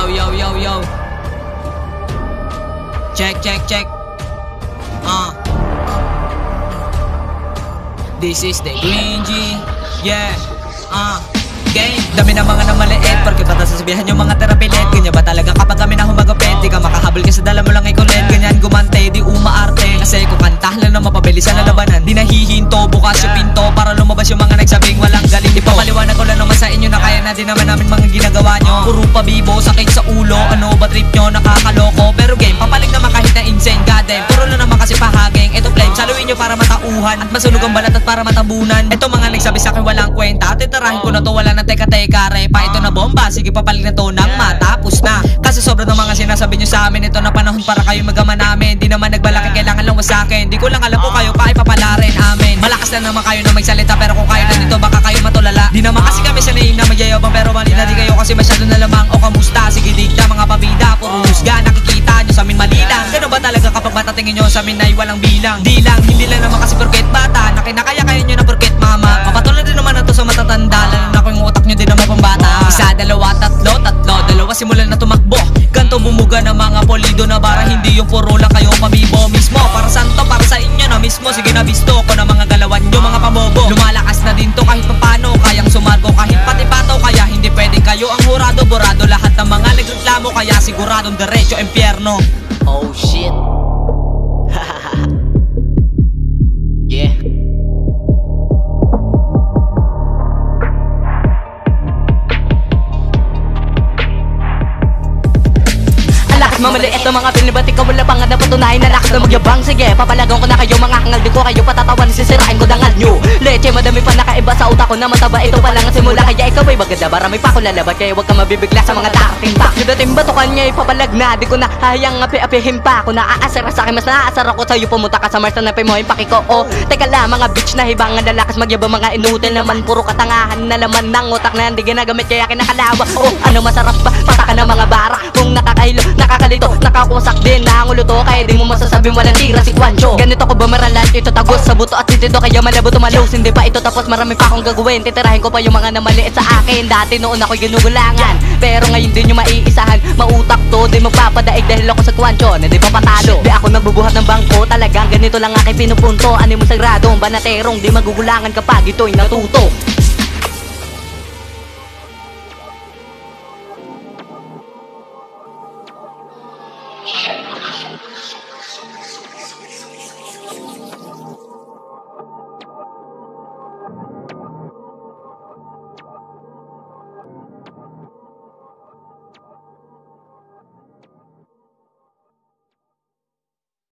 Yo. Check. This is the Green G. Yeah. Game. Dami ng mga namaliit, porque bata sasabihan yung mga terapilit. Ganyan ba talaga kapag kami na humagupit? Di ka makahabol kasi dala mo lang ikulit. Ganyan gumante, di umaarte. Kasi kung kanta lang na mapabilis ang lalabanan, di nahihinto, bukas yung pinto para lumabas yung mga nagsabing walang galing. Ipapaliwanag ko lang naman sa inyo na kaya na din naman namin mga ginagawa nyo. Puro pabibo, sakit sa ulo, ano ba trip nyo, nakakaloko. Pero game, papalig naman kahit na insane, goddamn. Puro lang naman kasi pahaging, eto flame, saluin nyo para matauhan at masunog ang balat at para matabunan. Eto mga nagsabi sa akin walang kwenta, titirahin ko na to, wala nang teka-teka, repa. Ito na bomba, sige papalig na to nang matapos na. Kasi sobrang ng mga sinasabi nyo sa amin, ito na panahon para kayo magama namin. Di naman nagbalaki, kailangan lang sa akin. Di ko lang alam kung kayo pa ipapala rin, amen. Malakas na naman kayo na magsalita, pero kung kayo na dito baka kayo matulala. Di naman kasi kami sanay na magyayabang, pero mali na di kayo kasi masyado na lamang. O kamusta, sige digda mga pabida, puro husga, nakikita nyo sa amin mali lang. Ganun ba talaga kapag matatingin nyo sa amin ay walang bilang? Di lang, hindi lang naman kasi porket bata, na kinakaya-kaya nyo na porket mama. Kapatulad din naman na to sa matatanda, lalo na kung yung utak nyo din naman pambata. Isa, dalawa, tatlo, dalawa simulan na tumakbo. Ganto bumuga ng mga polido na bara, hindi yung puro lang kayo pabibo mismo. Para santo, para sa inyo na mismo. Sige na bisto ko na mga galawan nyo, mga pabobo. Lumalakas na din to kahit papano, kayang sumargo kahit pati pato. Kaya hindi pwedeng kayo ang hurado, borado lahat ng mga nagreklamo. Kaya siguradong diretso impyerno. Oh shit. Yeah. Mamaliit na mga pinibati ka, wala pang napatunayan na lakas na magyabang. Sige, papalagang ko na kayo, mga hangal di ko kayo patatawan, sisirain ko dangal nyo. Leche, madami pa nakaiba sa utak ko na mataba. Ito pa lang ang simula, kaya ikaw ay maganda. Marami pa ako lalabat, kaya huwag ka mabibigla sa mga darating pa. Yung dating batukan niya ipapalag na, di ko na hayang api-apihin pa. Kung naaasara sa akin, mas naaasar ako sa'yo. Pumunta ka sa Mars na napay mo yung pakiko. Oh, teka lang, mga bitch na hibangan na lakas magyabang. Mga inutil naman, puro katangahan na laman ng utak na hindi ginagamit, kaya kinakalawa. Oh, ano masarap ba? Pataka ng mga bara. Kung nakakahilo, nakakalito, nakakusak din na ang ulo to, kaya di mo masasabing walang tira si Kwancho. Ganito ko ba maralan, ito tagos sa buto at sitido, kaya malabo tumalos. Hindi pa ito tapos, marami pa akong gagawin. Titirahin ko pa yung mga namaliit sa akin. Dati noon ako'y ginugulangan, pero ngayon din yung maiisahan. Mautak to, di magpapadaig dahil ako sa Kwancho na di pa patalo. Di ako nagbubuhat ng bangko, talagang ganito lang aking pinupunto. Ano mo sagradong banaterong, di magugulangan kapag ito'y natuto. Shit.